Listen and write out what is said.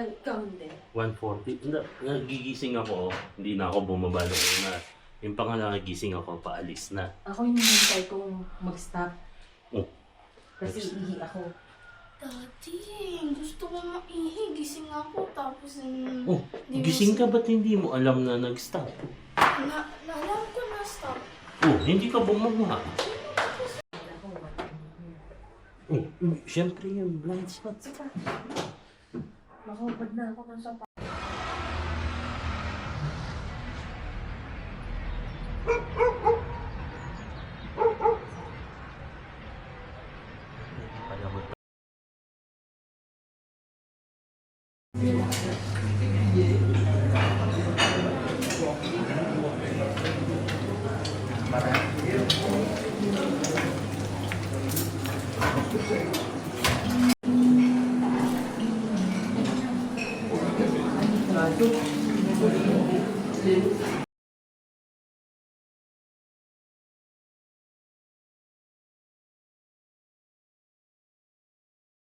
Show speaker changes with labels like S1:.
S1: Ay, ikaw hindi.
S2: 1:40. Nagigising ako, hindi na ako bumaba ng una. Yung pangalawa, nagising ako, paalis na.
S1: Ako yung hinintay kong mag-stop.
S2: Oh.
S1: Kasi ihi ako.
S3: Daddy, gusto ko maihi. Gising ako tapos
S2: Oh, gising ka, ba't hindi mo alam na nag-stop?
S3: Alam ko na stop.
S2: Oh, hindi ka bumaba. Oh, syempre yung blind spot.
S1: Makahubad na ako ng sapa.